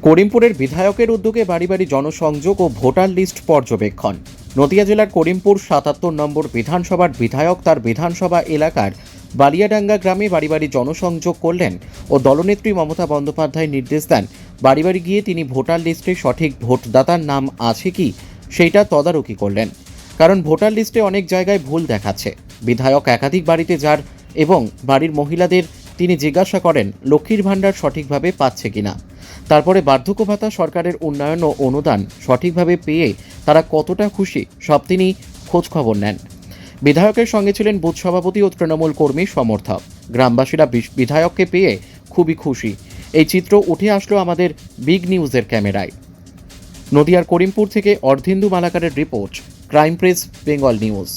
করিমপুরের বিধায়কের উদ্যোগে বাড়ি বাড়ি জনসংযোগ ও ভোটার লিস্ট পর্যবেক্ষণ। নদিয়া জেলার করিমপুর ৭৭ নম্বর বিধানসভার বিধায়ক তার বিধানসভা এলাকার বালিয়াডাঙ্গা গ্রামে বাড়ি বাড়ি জনসংযোগ করলেন ও দলনেত্রী মমতা বন্দ্যোপাধ্যায় নির্দেশ দেন বাড়ি বাড়ি গিয়ে তিনি ভোটার লিস্টে সঠিক ভোটদাতার নাম আছে কি সেইটা তদারকি করলেন। কারণ ভোটার লিস্টে অনেক জায়গায় ভুল দেখাচ্ছে। বিধায়ক একাধিক বাড়িতে যান এবং বাড়ির মহিলাদের তিনি জিজ্ঞাসা করেন লক্ষ্মীর ভাণ্ডার সঠিকভাবে পাচ্ছে কিনা। তারপরে বার্ধক্য ভাতা সরকারের উন্নয়ন ও অনুদান সঠিকভাবে পেয়ে তারা কতটা খুশি সব তিনি খোঁজখবর নেন। বিধায়কের সঙ্গে ছিলেন বুথ সভাপতি ও তৃণমূল কর্মী সমর্থক। গ্রামবাসীরা বিধায়ককে পেয়ে খুবই খুশি। এই চিত্র উঠে আসলো আমাদের বিগ নিউজের ক্যামেরায়। নদিয়ার করিমপুর থেকে অর্ধেন্দু মালাকারের report, crime press Bengal news.